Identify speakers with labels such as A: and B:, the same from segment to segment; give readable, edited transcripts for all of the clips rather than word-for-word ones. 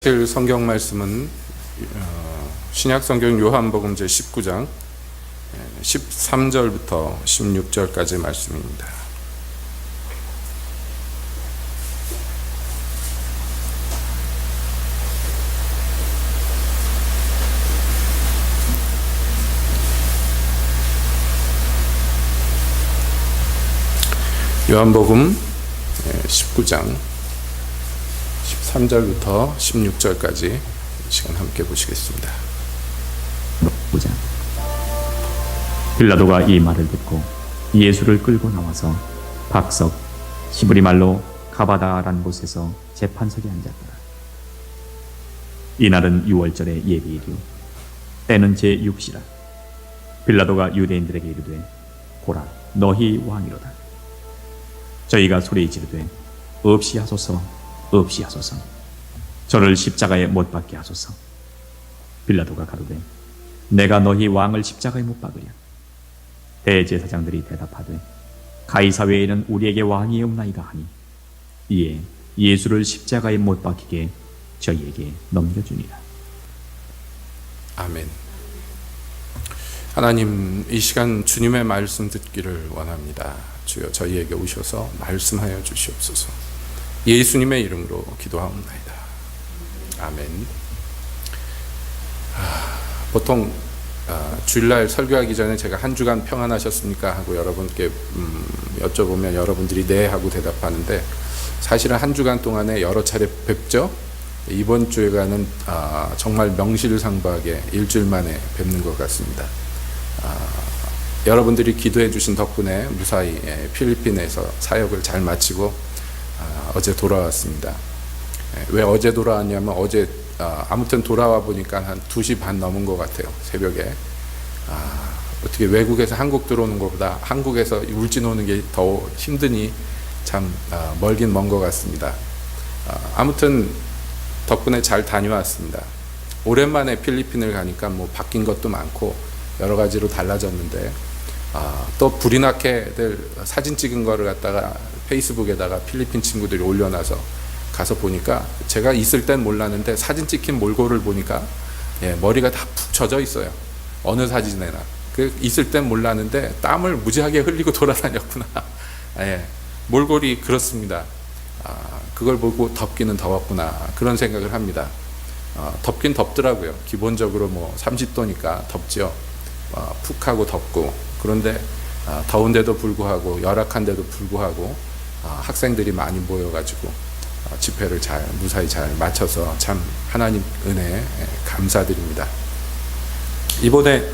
A: 성경 말씀은 신약 성경 요한복음 제 19장 13절부터 16절까지 말씀입니다. 요한복음 19장 13절부터 16절까지 시간 함께 보시겠습니다.
B: 보자. 빌라도가 이 말을 듣고 예수를 끌고 나와서 박석 히브리 말로 가바다라는 곳에서 재판석에 앉았더라. 이날은 6월절의 예비일이요 때는 제6시라. 빌라도가 유대인들에게 이르되 보라 너희 왕이로다. 저희가 소리 지르되 없이 하소서 없이 하소서 저를 십자가에 못 박게 하소서. 빌라도가 가로되 내가 너희 왕을 십자가에 못 박으랴. 대제사장들이 대답하되 가이사 외에는 우리에게 왕이 없나이다 하니 이에 예수를 십자가에 못 박히게 저희에게 넘겨주니라.
A: 아멘. 하나님, 이 시간 주님의 말씀 듣기를 원합니다. 주여 저희에게 오셔서 말씀하여 주시옵소서. 예수님의 이름으로 기도하옵나이다. 아멘. 보통 주일날 설교하기 전에 제가 한 주간 평안하셨습니까? 하고 여러분께 여쭤보면 여러분들이 네 하고 대답하는데, 사실은 한 주간 동안에 여러 차례 뵙죠. 이번 주에가는 정말 명실상부하게 일주일 만에 뵙는 것 같습니다. 여러분들이 기도해 주신 덕분에 무사히 필리핀에서 사역을 잘 마치고 어제 돌아왔습니다. 왜 어제 돌아왔냐면 어제 아무튼 돌아와 보니까 한 2시 반 넘은 것 같아요. 새벽에. 어떻게 외국에서 한국 들어오는 것보다 한국에서 울진 오는 게 더 힘드니 참 멀긴 먼 것 같습니다. 아무튼 덕분에 잘 다녀왔습니다. 오랜만에 필리핀을 가니까 뭐 바뀐 것도 많고 여러 가지로 달라졌는데, 또 불이 나게들 사진 찍은 거를 갖다가 페이스북에다가 필리핀 친구들이 올려놔서 가서 보니까, 제가 있을 땐 몰랐는데 사진 찍힌 몰골을 보니까 머리가 다 푹 젖어 있어요. 어느 사진에나. 있을 땐 몰랐는데 땀을 무지하게 흘리고 돌아다녔구나. 몰골이 그렇습니다. 그걸 보고 덥기는 더웠구나, 그런 생각을 합니다. 덥긴 덥더라고요. 기본적으로 뭐 30도니까 덥죠. 푹 하고 덥고. 그런데 더운데도 불구하고, 열악한데도 불구하고 학생들이 많이 모여가지고 집회를 무사히 잘 마쳐서 참 하나님 은혜에 감사드립니다. 이번에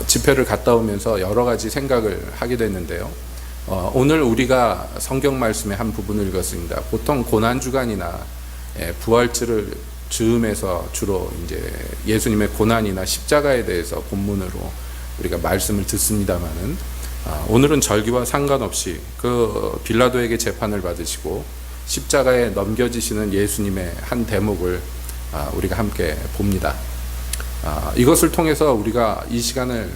A: 집회를 갔다 오면서 여러 가지 생각을 하게 됐는데요. 오늘 우리가 성경 말씀의 한 부분을 읽었습니다. 보통 고난주간이나 부활절을 즈음해서 주로 이제 예수님의 고난이나 십자가에 대해서 본문으로 우리가 말씀을 듣습니다만은, 오늘은 절기와 상관없이 그 빌라도에게 재판을 받으시고 십자가에 넘겨지시는 예수님의 한 대목을 우리가 함께 봅니다. 이것을 통해서 우리가 이 시간을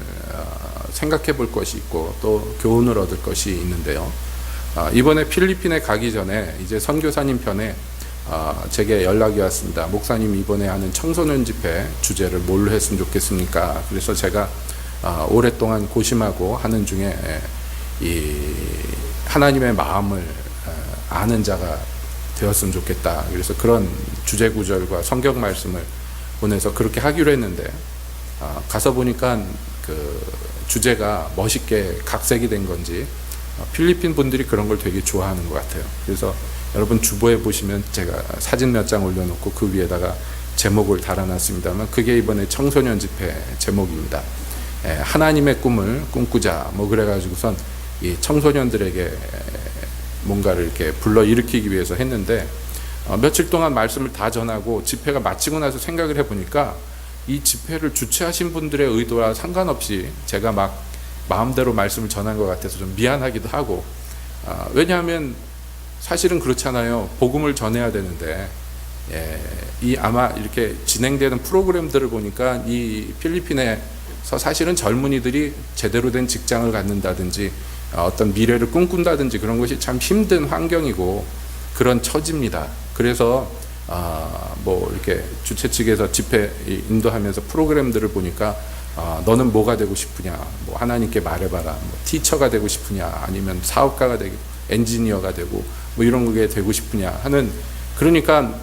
A: 생각해 볼 것이 있고 또 교훈을 얻을 것이 있는데요. 이번에 필리핀에 가기 전에 이제 선교사님 편에 제게 연락이 왔습니다. 목사님, 이번에 하는 청소년 집회 주제를 뭘로 했으면 좋겠습니까? 그래서 제가 오랫동안 고심하고 하는 중에 이 하나님의 마음을 아는 자가 되었으면 좋겠다. 그래서 그런 주제 구절과 성경 말씀을 보내서 그렇게 하기로 했는데, 가서 보니까 그 주제가 멋있게 각색이 된 건지 필리핀 분들이 그런 걸 되게 좋아하는 것 같아요. 그래서 여러분 주보에 보시면 제가 사진 몇 장 올려놓고 그 위에다가 제목을 달아놨습니다만, 그게 이번에 청소년 집회 제목입니다. 하나님의 꿈을 꿈꾸자, 뭐 그래가지고선 이 청소년들에게 뭔가를 이렇게 불러일으키기 위해서 했는데, 며칠 동안 말씀을 다 전하고 집회가 마치고 나서 생각을 해보니까 이 집회를 주최하신 분들의 의도와 상관없이 제가 막 마음대로 말씀을 전한 것 같아서 좀 미안하기도 하고, 왜냐하면 사실은 그렇잖아요. 복음을 전해야 되는데, 이 아마 이렇게 진행되는 프로그램들을 보니까 이 필리핀에서 사실은 젊은이들이 제대로 된 직장을 갖는다든지 어떤 미래를 꿈꾼다든지 그런 것이 참 힘든 환경이고 그런 처지입니다. 그래서 뭐 이렇게 주최 측에서 집회 인도하면서 프로그램들을 보니까 너는 뭐가 되고 싶으냐, 뭐 하나님께 말해봐라, 뭐 티처가 되고 싶으냐, 아니면 사업가가 되고 엔지니어가 되고 뭐 이런 게 되고 싶으냐 하는, 그러니까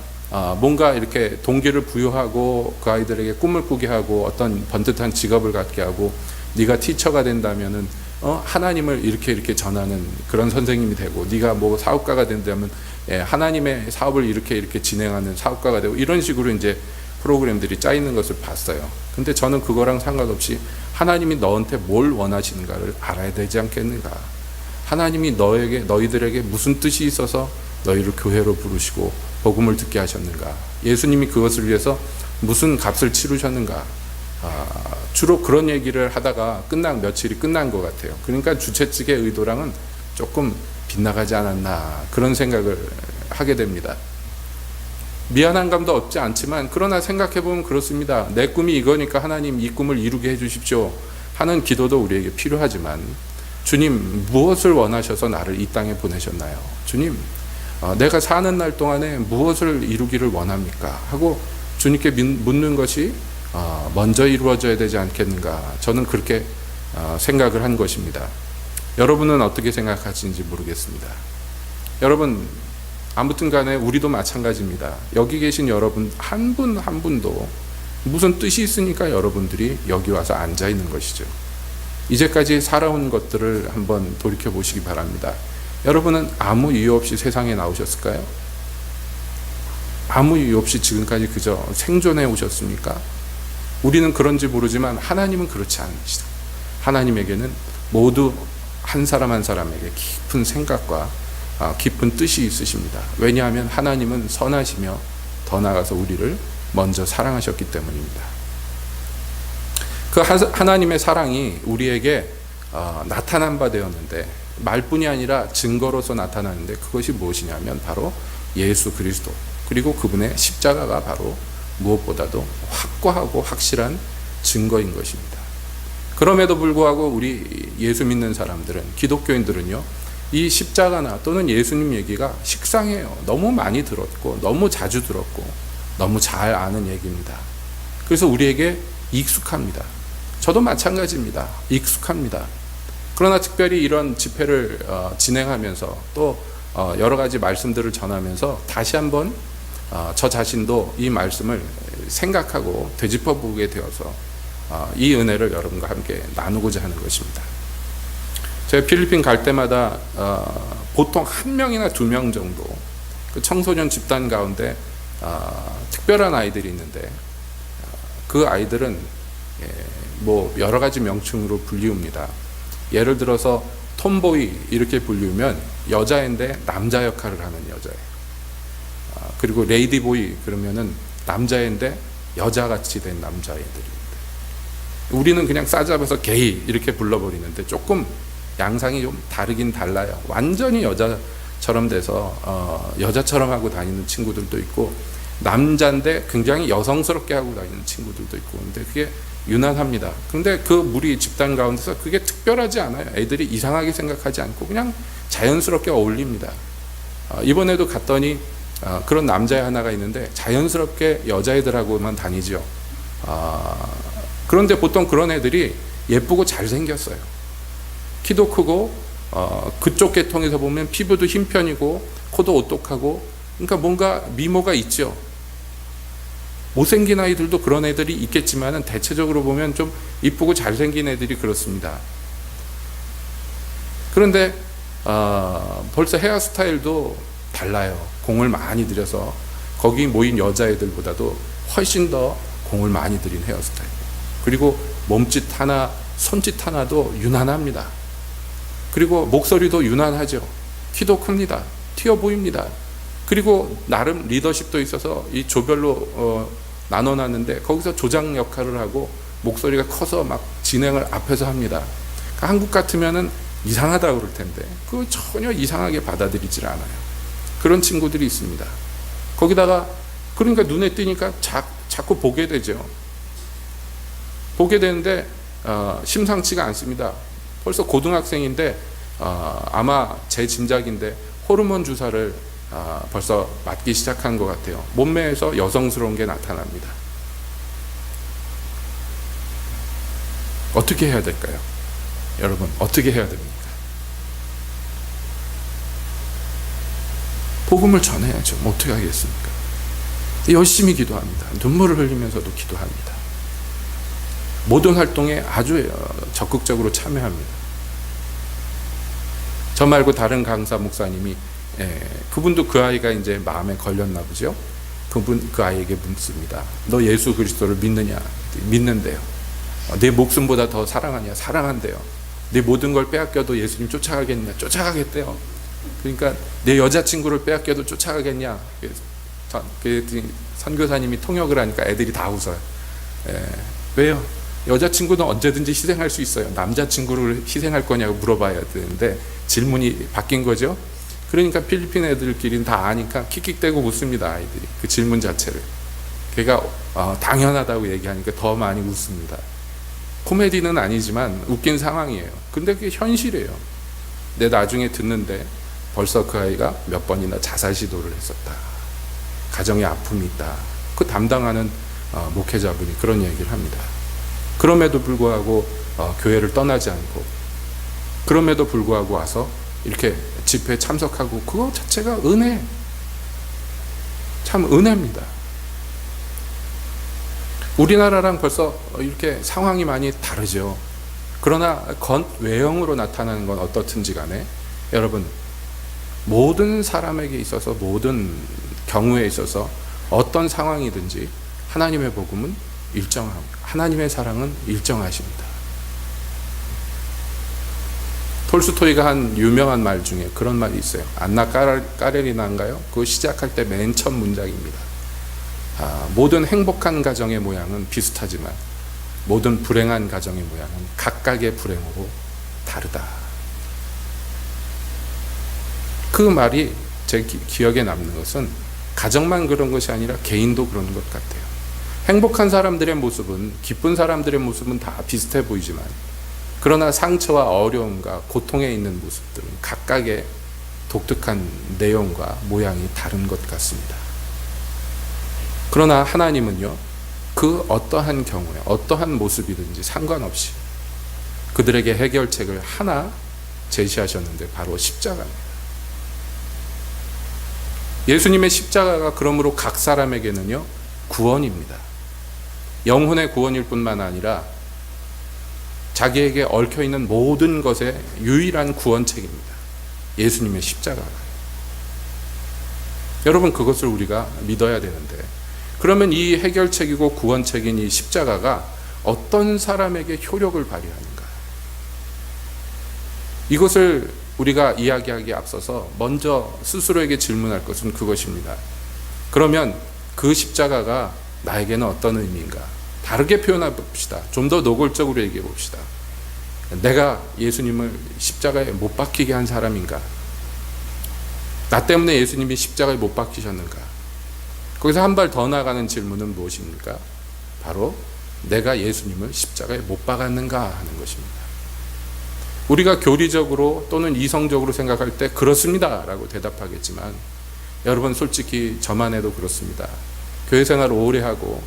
A: 뭔가 이렇게 동기를 부여하고 그 아이들에게 꿈을 꾸게 하고 어떤 번듯한 직업을 갖게 하고, 네가 티처가 된다면은 하나님을 이렇게 전하는 그런 선생님이 되고, 네가 뭐 사업가가 된다면 하나님의 사업을 이렇게 진행하는 사업가가 되고, 이런 식으로 이제 프로그램들이 짜 있는 것을 봤어요. 근데 저는 그거랑 상관없이 하나님이 너한테 뭘 원하시는가를 알아야 되지 않겠는가. 하나님이 너희들에게 무슨 뜻이 있어서 너희를 교회로 부르시고 복음을 듣게 하셨는가. 예수님이 그것을 위해서 무슨 값을 치르셨는가. 주로 그런 얘기를 하다가 며칠이 끝난 것 같아요. 그러니까 주최 측의 의도랑은 조금 빗나가지 않았나, 그런 생각을 하게 됩니다. 미안한 감도 없지 않지만, 그러나 생각해보면 그렇습니다. 내 꿈이 이거니까 하나님 이 꿈을 이루게 해주십시오 하는 기도도 우리에게 필요하지만, 주님 무엇을 원하셔서 나를 이 땅에 보내셨나요? 주님, 내가 사는 날 동안에 무엇을 이루기를 원합니까? 하고 주님께 묻는 것이 먼저 이루어져야 되지 않겠는가. 저는 그렇게 생각을 한 것입니다. 여러분은 어떻게 생각하시는지 모르겠습니다. 여러분, 아무튼 간에 우리도 마찬가지입니다. 여기 계신 여러분 한 분 한 분도 무슨 뜻이 있으니까 여러분들이 여기 와서 앉아 있는 것이죠. 이제까지 살아온 것들을 한번 돌이켜 보시기 바랍니다. 여러분은 아무 이유 없이 세상에 나오셨을까요? 아무 이유 없이 지금까지 그저 생존해 오셨습니까? 우리는 그런지 모르지만 하나님은 그렇지 않으시다. 하나님에게는 모두 한 사람 한 사람에게 깊은 생각과 깊은 뜻이 있으십니다. 왜냐하면 하나님은 선하시며 더 나아가서 우리를 먼저 사랑하셨기 때문입니다. 그 하나님의 사랑이 우리에게 나타난 바 되었는데, 말뿐이 아니라 증거로서 나타나는데, 그것이 무엇이냐면 바로 예수 그리스도, 그리고 그분의 십자가가 바로 무엇보다도 확고하고 확실한 증거인 것입니다. 그럼에도 불구하고 우리 예수 믿는 사람들은, 기독교인들은요, 이 십자가나 또는 예수님 얘기가 식상해요. 너무 많이 들었고 너무 자주 들었고 너무 잘 아는 얘기입니다. 그래서 우리에게 익숙합니다. 저도 마찬가지입니다. 익숙합니다. 그러나 특별히 이런 집회를 진행하면서 또 여러 가지 말씀들을 전하면서 다시 한번 저 자신도 이 말씀을 생각하고 되짚어보게 되어서 이 은혜를 여러분과 함께 나누고자 하는 것입니다. 제가 필리핀 갈 때마다 보통 1명이나 2명 정도 그 청소년 집단 가운데 특별한 아이들이 있는데, 그 아이들은 뭐 여러 가지 명칭으로 불리웁니다. 예를 들어서 톰보이 이렇게 불리우면 여자인데 남자 역할을 하는 여자예요. 그리고 레이디보이 그러면은 남자인데 여자같이 된 남자애들입니다. 우리는 그냥 싸잡아서 게이 이렇게 불러버리는데 조금 양상이 좀 다르긴 달라요. 완전히 여자처럼 돼서 여자처럼 하고 다니는 친구들도 있고, 남자인데 굉장히 여성스럽게 하고 다니는 친구들도 있고, 근데 그게 유난합니다. 그런데 그 무리 집단 가운데서 그게 특별하지 않아요. 애들이 이상하게 생각하지 않고 그냥 자연스럽게 어울립니다. 이번에도 갔더니 그런 남자애 하나가 있는데 자연스럽게 여자애들하고만 다니죠. 그런데 보통 그런 애들이 예쁘고 잘생겼어요. 키도 크고 그쪽 계통에서 보면 피부도 흰 편이고 코도 오똑하고, 그러니까 뭔가 미모가 있죠. 못생긴 아이들도 그런 애들이 있겠지만 대체적으로 보면 좀 이쁘고 잘생긴 애들이 그렇습니다. 그런데 벌써 헤어스타일도 달라요. 공을 많이 들여서 거기 모인 여자애들보다도 훨씬 더 공을 많이 들인 헤어스타일, 그리고 몸짓 하나 손짓 하나도 유난합니다. 그리고 목소리도 유난하죠. 키도 큽니다. 튀어 보입니다. 그리고 나름 리더십도 있어서 이 조별로 나눠놨는데 거기서 조장 역할을 하고 목소리가 커서 막 진행을 앞에서 합니다. 그러니까 한국 같으면은 이상하다고 그럴 텐데 그거 전혀 이상하게 받아들이질 않아요. 그런 친구들이 있습니다. 거기다가 그러니까 눈에 띄니까 자꾸 보게 되죠. 보게 되는데 심상치가 않습니다. 벌써 고등학생인데 아마 제 짐작인데 호르몬 주사를 벌써 맞기 시작한 것 같아요. 몸매에서 여성스러운 게 나타납니다. 어떻게 해야 될까요? 여러분, 어떻게 해야 됩니까? 복음을 전해야죠. 뭐 어떻게 하겠습니까? 열심히 기도합니다. 눈물을 흘리면서도 기도합니다. 모든 활동에 아주 적극적으로 참여합니다. 저 말고 다른 강사 목사님이 그분도 그 아이가 이제 마음에 걸렸나 보죠. 그 아이에게 묻습니다. 너 예수 그리스도를 믿느냐? 믿는데요. 내 목숨보다 더 사랑하냐? 사랑한대요. 내 모든 걸 빼앗겨도 예수님 쫓아가겠냐? 쫓아가겠대요. 그러니까 내 여자친구를 빼앗겨도 쫓아가겠냐? 선교사님이 통역을 하니까 애들이 다 웃어요. 왜요? 여자친구는 언제든지 희생할 수 있어요. 남자친구를 희생할 거냐고 물어봐야 되는데 질문이 바뀐 거죠. 그러니까 필리핀 애들끼리는 다 아니까 킥킥대고 웃습니다. 아이들이 그 질문 자체를. 걔가 당연하다고 얘기하니까 더 많이 웃습니다. 코미디는 아니지만 웃긴 상황이에요. 근데 그게 현실이에요. 내 나중에 듣는데 벌써 그 아이가 몇 번이나 자살 시도를 했었다. 가정에 아픔이 있다. 그 담당하는 목회자분이 그런 얘기를 합니다. 그럼에도 불구하고 교회를 떠나지 않고, 그럼에도 불구하고 와서 이렇게 집회에 참석하고, 그거 자체가 은혜, 참 은혜입니다. 우리나라랑 벌써 이렇게 상황이 많이 다르죠. 그러나 외형으로 나타나는 건 어떻든지 간에 여러분, 모든 사람에게 있어서, 모든 경우에 있어서 어떤 상황이든지 하나님의 복음은 일정합니다. 하나님의 사랑은 일정하십니다. 톨스토이가 한 유명한 말 중에 그런 말이 있어요. 안나 까레리나인가요? 그거 시작할 때 맨 첫 문장입니다. 모든 행복한 가정의 모양은 비슷하지만 모든 불행한 가정의 모양은 각각의 불행으로 다르다. 그 말이 제 기억에 남는 것은 가정만 그런 것이 아니라 개인도 그런 것 같아요. 행복한 사람들의 모습은, 기쁜 사람들의 모습은 다 비슷해 보이지만, 그러나 상처와 어려움과 고통에 있는 모습들은 각각의 독특한 내용과 모양이 다른 것 같습니다. 그러나 하나님은요, 그 어떠한 경우에 어떠한 모습이든지 상관없이 그들에게 해결책을 하나 제시하셨는데 바로 십자가입니다. 예수님의 십자가가 그러므로 각 사람에게는요, 구원입니다. 영혼의 구원일 뿐만 아니라 자기에게 얽혀있는 모든 것의 유일한 구원책입니다. 예수님의 십자가가. 여러분, 그것을 우리가 믿어야 되는데, 그러면 이 해결책이고 구원책인 이 십자가가 어떤 사람에게 효력을 발휘하는가? 이것을 우리가 이야기하기에 앞서서 먼저 스스로에게 질문할 것은 그것입니다. 그러면 그 십자가가 나에게는 어떤 의미인가? 다르게 표현해 봅시다. 좀 더 노골적으로 얘기해 봅시다. 내가 예수님을 십자가에 못 박히게 한 사람인가? 나 때문에 예수님이 십자가에 못 박히셨는가? 거기서 한 발 더 나가는 질문은 무엇입니까? 바로 내가 예수님을 십자가에 못 박았는가 하는 것입니다. 우리가 교리적으로 또는 이성적으로 생각할 때 그렇습니다 라고 대답하겠지만, 여러분 솔직히 저만 해도 그렇습니다. 교회 생활을 오래 하고,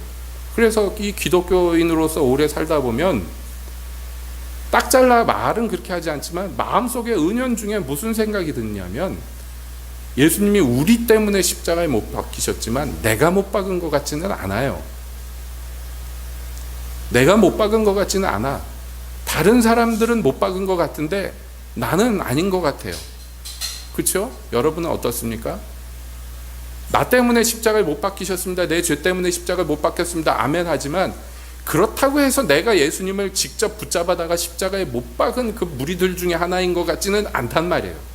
A: 그래서 이 기독교인으로서 오래 살다 보면 딱 잘라 말은 그렇게 하지 않지만 마음속에 은연중에 무슨 생각이 드냐면, 예수님이 우리 때문에 십자가에 못 박히셨지만 내가 못 박은 것 같지는 않아요. 내가 못 박은 것 같지는 않아. 다른 사람들은 못 박은 것 같은데 나는 아닌 것 같아요. 그렇죠? 여러분은 어떻습니까? 나 때문에 십자가에 못 박히셨습니다. 내 죄 때문에 십자가에 못 박혔습니다. 아멘 하지만 그렇다고 해서 내가 예수님을 직접 붙잡아다가 십자가에 못 박은 그 무리들 중에 하나인 것 같지는 않단 말이에요.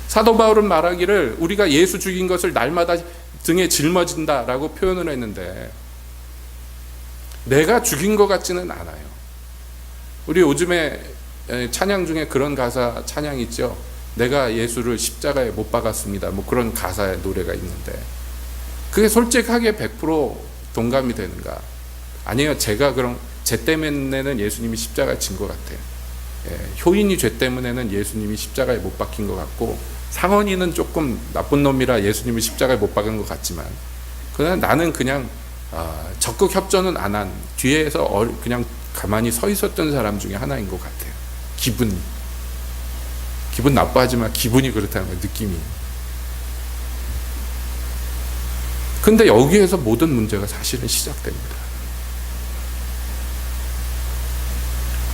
A: 사도 바울은 말하기를 우리가 예수 죽인 것을 날마다 등에 짊어진다라고 표현을 했는데 내가 죽인 것 같지는 않아요. 우리 요즘에 찬양 중에 그런 가사 찬양 있죠. 내가 예수를 십자가에 못 박았습니다. 뭐 그런 가사의 노래가 있는데 그게 솔직하게 100% 동감이 되는가? 아니에요. 제가 그럼 제 때문에는 예수님이 십자가에 진 것 같아요. 효인이 죄 때문에는 예수님이 십자가에 못 박힌 것 같고, 상원이는 조금 나쁜 놈이라 예수님을 십자가에 못 박은 것 같지만, 그러나 나는 그냥 적극 협조는 안 한 뒤에서 그냥 가만히 서 있었던 사람 중에 하나인 것 같아요. 기분 나빠하지만 기분이 그렇다는 거예요. 느낌이. 근데 여기에서 모든 문제가 사실은 시작됩니다.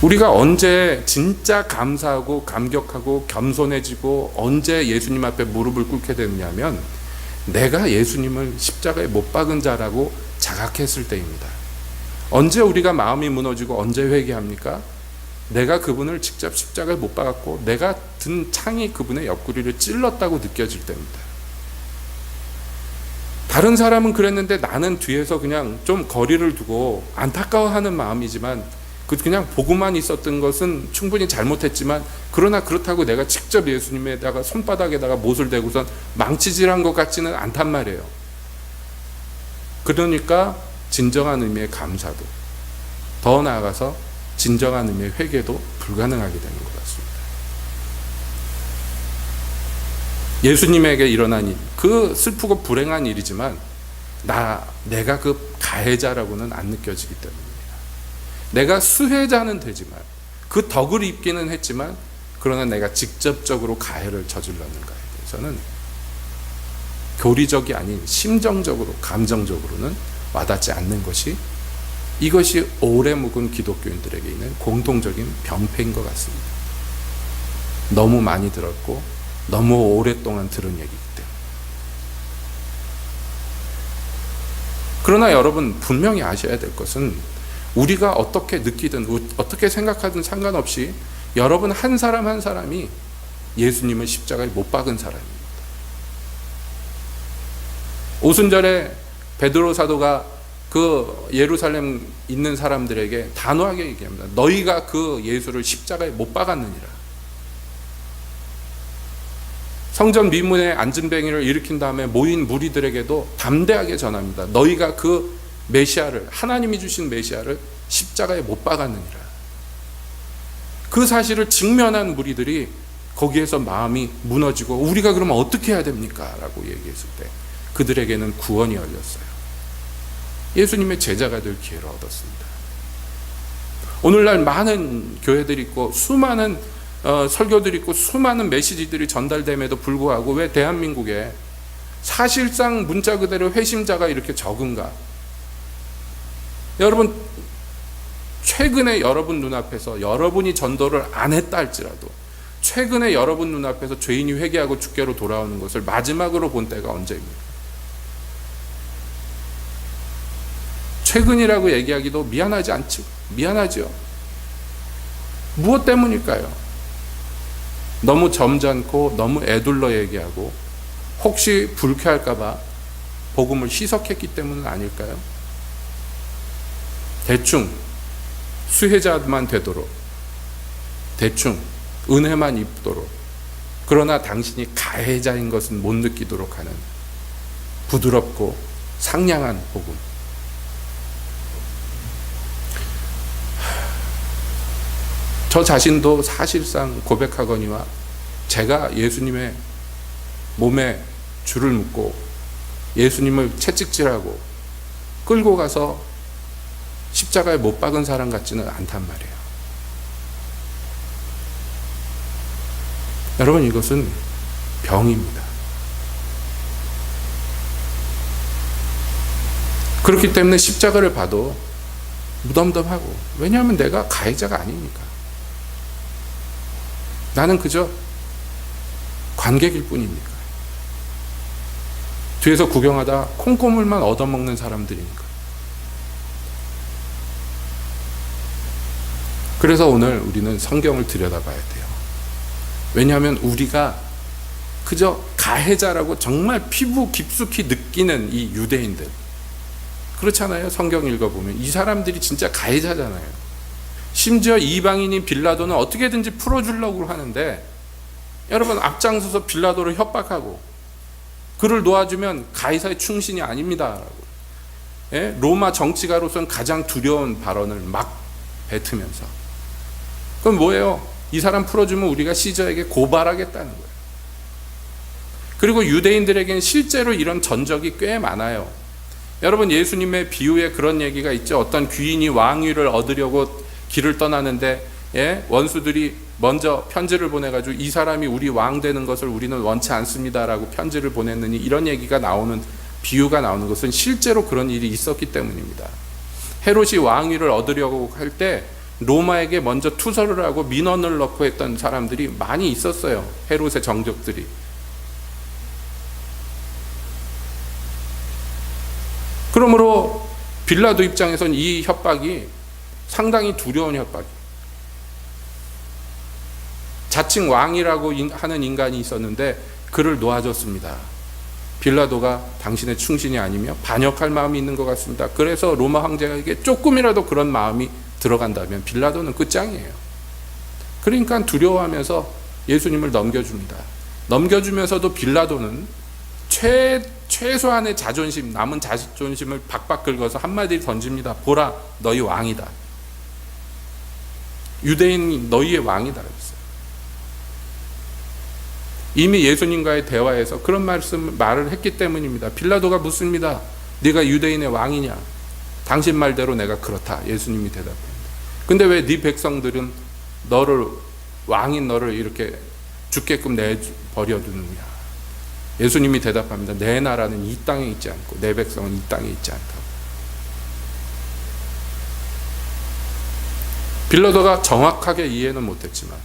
A: 우리가 언제 진짜 감사하고 감격하고 겸손해지고 언제 예수님 앞에 무릎을 꿇게 되느냐면, 내가 예수님을 십자가에 못 박은 자라고 자각했을 때입니다. 언제 우리가 마음이 무너지고 언제 회개합니까? 내가 그분을 직접 십자가에 못 박았고 내가 든 창이 그분의 옆구리를 찔렀다고 느껴질 때입니다. 다른 사람은 그랬는데 나는 뒤에서 그냥 좀 거리를 두고 안타까워하는 마음이지만, 그냥 보고만 있었던 것은 충분히 잘못했지만, 그러나 그렇다고 내가 직접 예수님에다가 손바닥에다가 못을 대고선 망치질한 것 같지는 않단 말이에요. 그러니까 진정한 의미의 감사도, 더 나아가서 진정한 의미의 회개도 불가능하게 되는 것 같습니다. 예수님에게 일어난 일, 그 슬프고 불행한 일이지만 내가 그 가해자라고는 안 느껴지기 때문입니다. 내가 수혜자는 되지만, 그 덕을 입기는 했지만, 그러나 내가 직접적으로 가해를 저질렀는가에 대해서는 교리적이 아닌 심정적으로, 감정적으로는 와닿지 않는 것이, 이것이 오래 묵은 기독교인들에게 있는 공통적인 병폐인 것 같습니다. 너무 많이 들었고 너무 오랫동안 들은 얘기이기 때문에. 그러나 여러분, 분명히 아셔야 될 것은, 우리가 어떻게 느끼든 어떻게 생각하든 상관없이 여러분 한 사람 한 사람이 예수님을 십자가에 못 박은 사람입니다. 오순절에 베드로 사도가 그 예루살렘 있는 사람들에게 단호하게 얘기합니다. 너희가 그 예수를 십자가에 못 박았느니라. 성전 미문에 안진뱅이를 일으킨 다음에 모인 무리들에게도 담대하게 전합니다. 너희가 그 메시아를, 하나님이 주신 메시아를 십자가에 못 박았느니라. 그 사실을 직면한 무리들이 거기에서 마음이 무너지고, 우리가 그러면 어떻게 해야 됩니까? 라고 얘기했을 때 그들에게는 구원이 열렸어요. 예수님의 제자가 될 기회를 얻었습니다. 오늘날 많은 교회들이 있고 수많은 설교들이 있고 수많은 메시지들이 전달됨에도 불구하고 왜 대한민국에 사실상 문자 그대로 회심자가 이렇게 적은가? 여러분, 최근에 여러분 눈앞에서, 여러분이 전도를 안 했다 할지라도 최근에 여러분 눈앞에서 죄인이 회개하고 주께로 돌아오는 것을 마지막으로 본 때가 언제입니까? 최근이라고 얘기하기도 미안하지 않죠? 미안하죠. 무엇 때문일까요? 너무 점잖고 너무 애둘러 얘기하고 혹시 불쾌할까봐 복음을 희석했기 때문은 아닐까요? 대충 수혜자만 되도록, 대충 은혜만 입도록, 그러나 당신이 가해자인 것은 못 느끼도록 하는 부드럽고 상냥한 복음. 저 자신도 사실상 고백하거니와 제가 예수님의 몸에 줄을 묶고 예수님을 채찍질하고 끌고 가서 십자가에 못 박은 사람 같지는 않단 말이에요. 여러분, 이것은 병입니다. 그렇기 때문에 십자가를 봐도 무덤덤하고, 왜냐하면 내가 가해자가 아니니까. 나는 그저 관객일 뿐이니까. 뒤에서 구경하다 콩고물만 얻어먹는 사람들이니까. 그래서 오늘 우리는 성경을 들여다봐야 돼요. 왜냐하면 우리가 그저 가해자라고 정말 피부 깊숙이 느끼는 이 유대인들, 그렇잖아요. 성경 읽어보면 이 사람들이 진짜 가해자잖아요. 심지어 이방인인 빌라도는 어떻게든지 풀어주려고 하는데, 여러분, 앞장서서 빌라도를 협박하고 그를 놓아주면 가이사의 충신이 아닙니다. 예? 로마 정치가로서는 가장 두려운 발언을 막 뱉으면서. 그럼 뭐예요? 이 사람 풀어주면 우리가 시저에게 고발하겠다는 거예요. 그리고 유대인들에게는 실제로 이런 전적이 꽤 많아요. 여러분, 예수님의 비유에 그런 얘기가 있죠. 어떤 귀인이 왕위를 얻으려고 길을 떠나는데 원수들이 먼저 편지를 보내가지고 이 사람이 우리 왕 되는 것을 우리는 원치 않습니다라고 편지를 보냈느니, 이런 얘기가 나오는, 비유가 나오는 것은 실제로 그런 일이 있었기 때문입니다. 헤롯이 왕위를 얻으려고 할 때 로마에게 먼저 투서를 하고 민원을 넣고 했던 사람들이 많이 있었어요. 헤롯의 정적들이. 그러므로 빌라도 입장에서는 이 협박이 상당히 두려운 협박이에요. 자칭 왕이라고 하는 인간이 있었는데 그를 놓아줬습니다. 빌라도가 당신의 충신이 아니며 반역할 마음이 있는 것 같습니다. 그래서 로마 황제에게 조금이라도 그런 마음이 들어간다면 빌라도는 끝장이에요. 그러니까 두려워하면서 예수님을 넘겨줍니다. 넘겨주면서도 빌라도는 최소한의 자존심, 남은 자존심을 박박 긁어서 한마디 던집니다. 보라, 너희 왕이다. 유대인이 너희의 왕이다 그랬어요. 이미 예수님과의 대화에서 그런 말을 했기 때문입니다. 빌라도가 묻습니다. 네가 유대인의 왕이냐? 당신 말대로 내가 그렇다. 예수님이 대답합니다. 근데 왜 네 백성들은 왕인 너를 이렇게 죽게끔 내버려 두느냐? 예수님이 대답합니다. 내 나라는 이 땅에 있지 않고 내 백성은 이 땅에 있지 않다고. 빌라도가 정확하게 이해는 못했지만,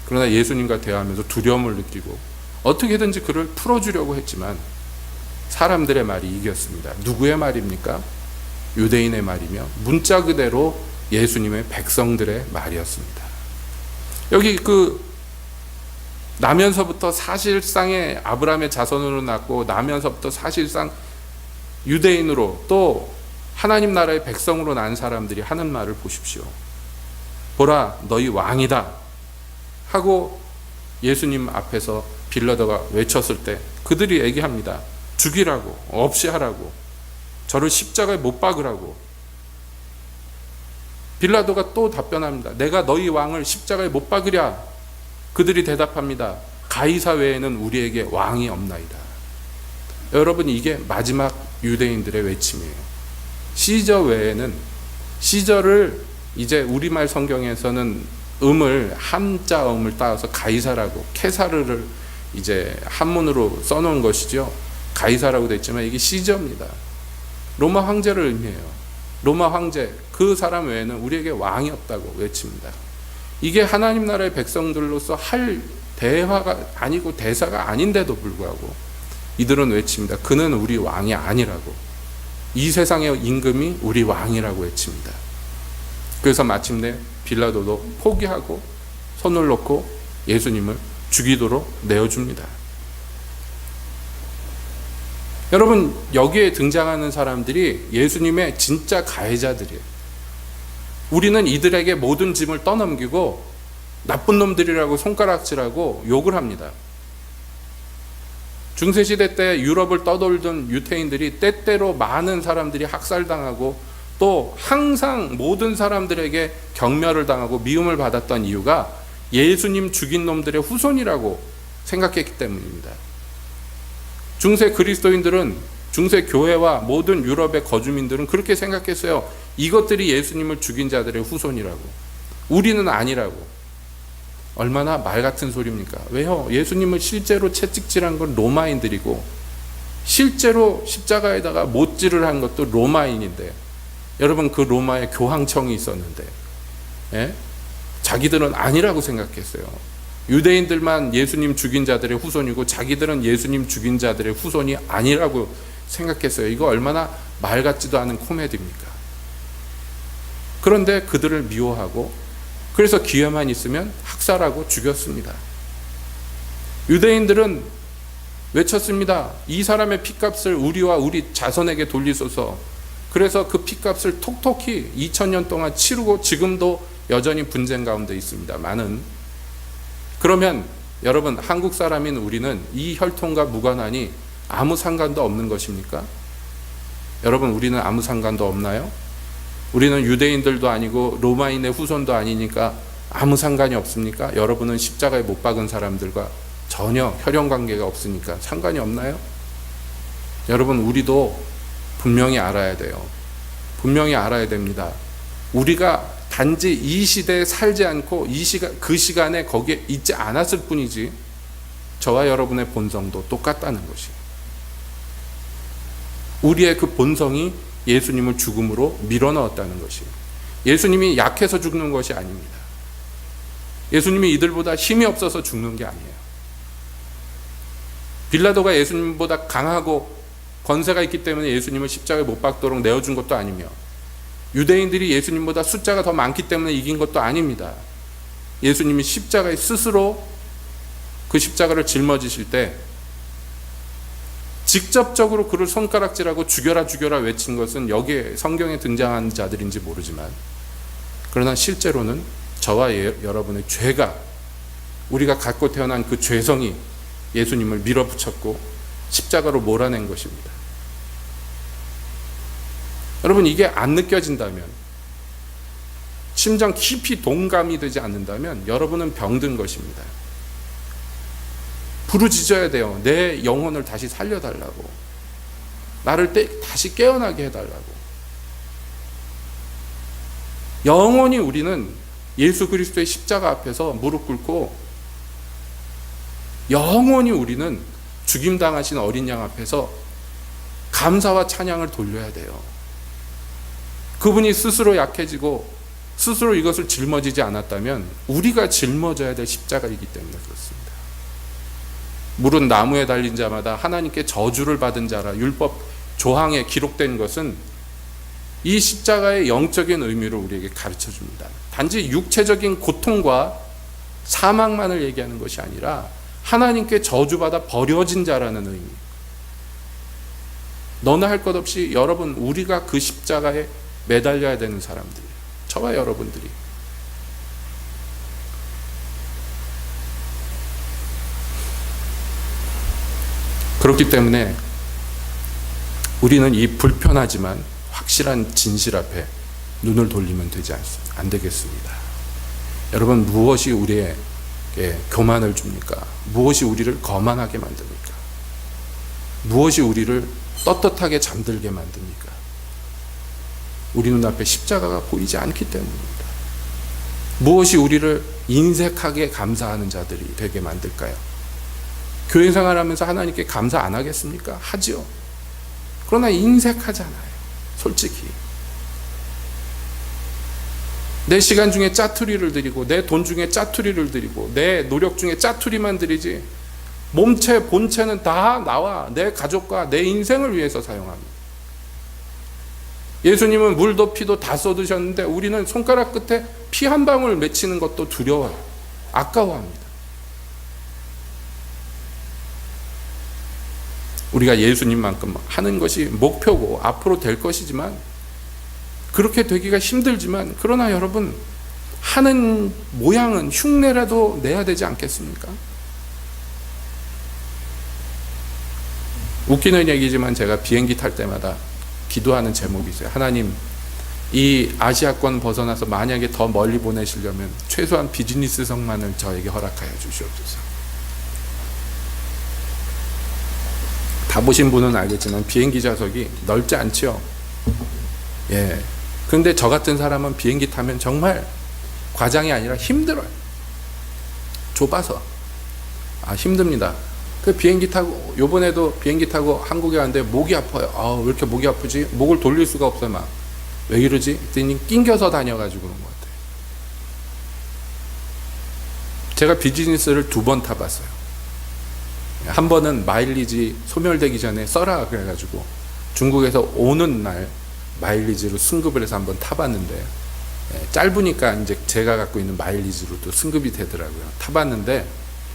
A: 그러나 예수님과 대화하면서 두려움을 느끼고 어떻게든지 그를 풀어주려고 했지만 사람들의 말이 이겼습니다. 누구의 말입니까? 유대인의 말이며 문자 그대로 예수님의 백성들의 말이었습니다. 여기 나면서부터 사실상의 아브라함의 자손으로 났고, 나면서부터 사실상 유대인으로 또 하나님 나라의 백성으로 난 사람들이 하는 말을 보십시오. 보라, 너희 왕이다 하고 예수님 앞에서 빌라도가 외쳤을 때 그들이 얘기합니다. 죽이라고, 없이 하라고, 저를 십자가에 못 박으라고. 빌라도가 또 답변합니다. 내가 너희 왕을 십자가에 못 박으랴. 그들이 대답합니다. 가이사 외에는 우리에게 왕이 없나이다. 여러분, 이게 마지막 유대인들의 외침이에요. 시저 외에는, 시저를 이제 우리말 성경에서는 한자음을 따서 가이사라고, 케사르를 이제 한문으로 써놓은 것이죠. 가이사라고 되어 있지만 이게 시저입니다. 로마 황제를 의미해요. 로마 황제, 그 사람 외에는 우리에게 왕이 없다고 외칩니다. 이게 하나님 나라의 백성들로서 할 대화가 아니고 대사가 아닌데도 불구하고 이들은 외칩니다. 그는 우리 왕이 아니라고. 이 세상의 임금이 우리 왕이라고 외칩니다. 그래서 마침내 빌라도도 포기하고 손을 놓고 예수님을 죽이도록 내어줍니다. 여러분, 여기에 등장하는 사람들이 예수님의 진짜 가해자들이에요. 우리는 이들에게 모든 짐을 떠넘기고 나쁜 놈들이라고 손가락질하고 욕을 합니다. 중세시대 때 유럽을 떠돌던 유태인들이 때때로 많은 사람들이 학살당하고 또 항상 모든 사람들에게 경멸을 당하고 미움을 받았던 이유가 예수님 죽인 놈들의 후손이라고 생각했기 때문입니다. 중세 그리스도인들은, 중세 교회와 모든 유럽의 거주민들은 그렇게 생각했어요. 이것들이 예수님을 죽인 자들의 후손이라고. 우리는 아니라고. 얼마나 말 같은 소리입니까? 왜요? 예수님을 실제로 채찍질한 건 로마인들이고 실제로 십자가에다가 못질을 한 것도 로마인인데, 여러분, 그 로마에 교황청이 있었는데 자기들은 아니라고 생각했어요. 유대인들만 예수님 죽인 자들의 후손이고 자기들은 예수님 죽인 자들의 후손이 아니라고 생각했어요. 이거 얼마나 말 같지도 않은 코미디입니까? 그런데 그들을 미워하고, 그래서 기회만 있으면 학살하고 죽였습니다. 유대인들은 외쳤습니다. 이 사람의 핏값을 우리와 우리 자손에게 돌리소서. 그래서 그 핏값을 톡톡히 2000년 동안 치르고 지금도 여전히 분쟁 가운데 있습니다. 그러면 여러분, 한국 사람인 우리는 이 혈통과 무관하니 아무 상관도 없는 것입니까? 여러분, 우리는 아무 상관도 없나요? 우리는 유대인들도 아니고 로마인의 후손도 아니니까 아무 상관이 없습니까? 여러분은 십자가에 못 박은 사람들과 전혀 혈연 관계가 없으니까 상관이 없나요? 여러분, 우리도 분명히 알아야 돼요. 분명히 알아야 됩니다. 우리가 단지 이 시대에 살지 않고 그 시간에 거기에 있지 않았을 뿐이지 저와 여러분의 본성도 똑같다는 것이. 우리의 그 본성이 예수님을 죽음으로 밀어넣었다는 것이. 예수님이 약해서 죽는 것이 아닙니다. 예수님이 이들보다 힘이 없어서 죽는 게 아니에요. 빌라도가 예수님보다 강하고 권세가 있기 때문에 예수님을 십자가에 못 박도록 내어준 것도 아니며, 유대인들이 예수님보다 숫자가 더 많기 때문에 이긴 것도 아닙니다. 예수님이 십자가에 스스로 그 십자가를 짊어지실 때 직접적으로 그를 손가락질하고 죽여라 죽여라 외친 것은 여기에 성경에 등장한 자들인지 모르지만, 그러나 실제로는 저와 여러분의 죄가, 우리가 갖고 태어난 그 죄성이 예수님을 밀어붙였고 십자가로 몰아낸 것입니다. 여러분, 이게 안 느껴진다면, 심장 깊이 동감이 되지 않는다면 여러분은 병든 것입니다. 부르짖어야 돼요. 내 영혼을 다시 살려달라고, 나를 다시 깨어나게 해달라고. 영원히 우리는 예수 그리스도의 십자가 앞에서 무릎 꿇고, 영원히 우리는 죽임당하신 어린 양 앞에서 감사와 찬양을 돌려야 돼요. 그분이 스스로 약해지고 스스로 이것을 짊어지지 않았다면 우리가 짊어져야 될 십자가이기 때문에 그렇습니다. 물은 나무에 달린 자마다 하나님께 저주를 받은 자라 율법 조항에 기록된 것은 이 십자가의 영적인 의미를 우리에게 가르쳐 줍니다. 단지 육체적인 고통과 사망만을 얘기하는 것이 아니라 하나님께 저주받아 버려진 자라는 의미. 너나 할 것 없이 여러분, 우리가 그 십자가에 매달려야 되는 사람들, 저와 여러분들이. 그렇기 때문에 우리는 이 불편하지만 확실한 진실 앞에 눈을 돌리면 안 되겠습니다. 여러분, 무엇이 우리에게 교만을 줍니까? 무엇이 우리를 거만하게 만듭니까? 무엇이 우리를 떳떳하게 잠들게 만듭니까? 우리 눈앞에 십자가가 보이지 않기 때문입니다. 무엇이 우리를 인색하게 감사하는 자들이 되게 만들까요? 교회 생활하면서 하나님께 감사 안 하겠습니까? 하지요. 그러나 인색하잖아요. 솔직히. 내 시간 중에 짜투리를 드리고, 내 돈 중에 짜투리를 드리고, 내 노력 중에 짜투리만 드리지, 몸체, 본체는 다 나와 내 가족과 내 인생을 위해서 사용합니다. 예수님은 물도 피도 다 쏟으셨는데 우리는 손가락 끝에 피 한 방울 맺히는 것도 두려워요. 아까워합니다. 우리가 예수님만큼 하는 것이 목표고 앞으로 될 것이지만, 그렇게 되기가 힘들지만, 그러나 여러분, 하는 모양은 흉내라도 내야 되지 않겠습니까? 웃기는 얘기지만 제가 비행기 탈 때마다 기도하는 제목이 있어요. 하나님, 이 아시아권 벗어나서 만약에 더 멀리 보내시려면 최소한 비즈니스석만을 저에게 허락하여 주시옵소서. 다 보신 분은 알겠지만 비행기 좌석이 넓지 않죠. 예. 그런데 저 같은 사람은 비행기 타면 정말 과장이 아니라 힘들어요. 좁아서. 힘듭니다. 그 비행기 타고, 요번에도 비행기 타고 한국에 왔는데 목이 아파요. 왜 이렇게 목이 아프지? 목을 돌릴 수가 없어요. 막. 왜 이러지? 그랬더니 낑겨서 다녀가지고 그런 것 같아요. 제가 비즈니스를 2번 타봤어요. 한 번은 마일리지 소멸되기 전에 써라 그래가지고 중국에서 오는 날 마일리지로 승급을 해서 한번 타봤는데, 짧으니까 이제 제가 갖고 있는 마일리지로 또 승급이 되더라고요. 타봤는데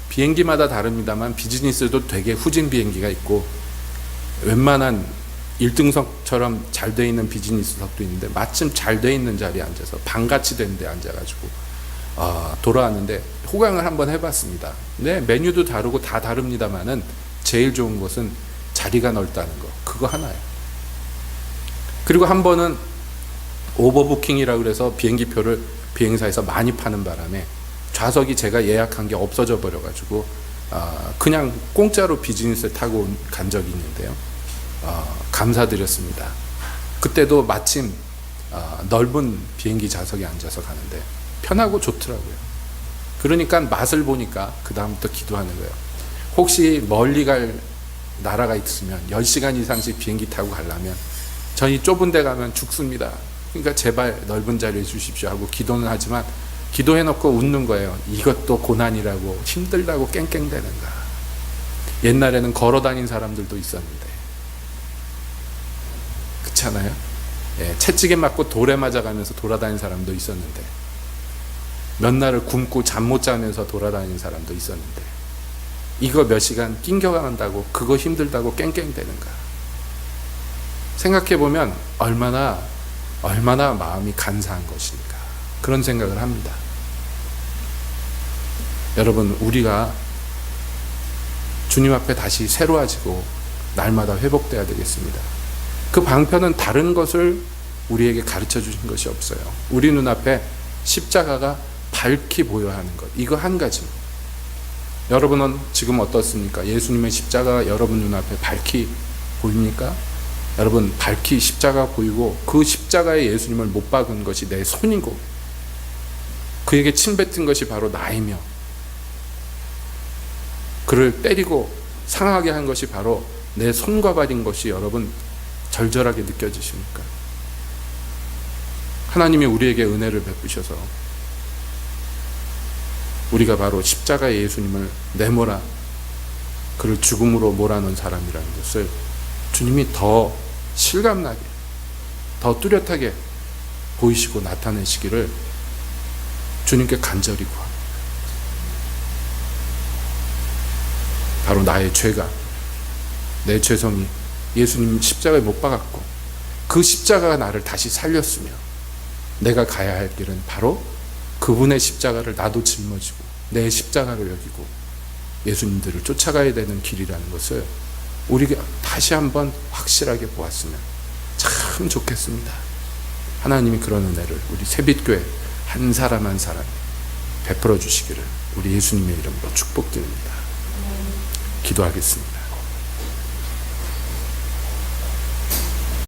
A: 비행기마다 다릅니다만 비즈니스도 되게 후진 비행기가 있고 웬만한 1등석처럼 잘 돼 있는 비즈니스석도 있는데, 마침 잘 돼 있는 자리에 앉아서 방같이 된 데 앉아가지고 돌아왔는데 호강을 한번 해봤습니다. 네, 메뉴도 다르고 다 다릅니다만은 제일 좋은 것은 자리가 넓다는 거, 그거 하나예요. 그리고 한 번은 오버부킹이라고 그래서 비행기표를 비행사에서 많이 파는 바람에 좌석이 제가 예약한 게 없어져 버려가지고 그냥 공짜로 비즈니스를 타고 간 적이 있는데요. 감사드렸습니다. 그때도 마침 넓은 비행기 좌석에 앉아서 가는데 편하고 좋더라고요. 그러니까 맛을 보니까 그 다음부터 기도하는 거예요. 혹시 멀리 갈 나라가 있으면 10시간 이상씩 비행기 타고 가려면 저희 좁은 데 가면 죽습니다. 그러니까 제발 넓은 자리에 주십시오 하고 기도는 하지만 기도해놓고 웃는 거예요. 이것도 고난이라고 힘들다고 깽깽대는가. 옛날에는 걸어 다닌 사람들도 있었는데 그렇잖아요. 예, 채찍에 맞고 돌에 맞아가면서 돌아다니는 사람도 있었는데 몇 날을 굶고 잠 못 자면서 돌아다니는 사람도 있었는데 이거 몇 시간 낑겨간다고 그거 힘들다고 깽깽대는가. 생각해보면 얼마나 마음이 간사한 것인가 그런 생각을 합니다. 여러분, 우리가 주님 앞에 다시 새로워지고 날마다 회복돼야 되겠습니다. 그 방편은 다른 것을 우리에게 가르쳐 주신 것이 없어요. 우리 눈앞에 십자가가 밝히 보여야 하는 것, 이거 한 가지입니다. 여러분은 지금 어떻습니까? 예수님의 십자가가 여러분 눈앞에 밝히 보입니까? 여러분, 밝히 십자가 보이고 그 십자가에 예수님을 못 박은 것이 내 손이고 그에게 침 뱉은 것이 바로 나이며 그를 때리고 상하게 한 것이 바로 내 손과 발인 것이 여러분 절절하게 느껴지십니까? 하나님이 우리에게 은혜를 베푸셔서 우리가 바로 십자가의 예수님을 내몰아 그를 죽음으로 몰아넣은 사람이라는 것을 주님이 더 실감나게 더 뚜렷하게 보이시고 나타내시기를 주님께 간절히 구합니다. 바로 나의 죄가, 내 죄성이 예수님 십자가에 못 박았고 그 십자가가 나를 다시 살렸으며 내가 가야 할 길은 바로 그분의 십자가를 나도 짊어지고 내 십자가를 여기고 예수님들을 쫓아가야 되는 길이라는 것을 우리가 다시 한번 확실하게 보았으면 참 좋겠습니다. 하나님이 그런 은혜를 우리 새빛교회 한 사람 한 사람 베풀어 주시기를 우리 예수님의 이름으로 축복드립니다. 기도하겠습니다.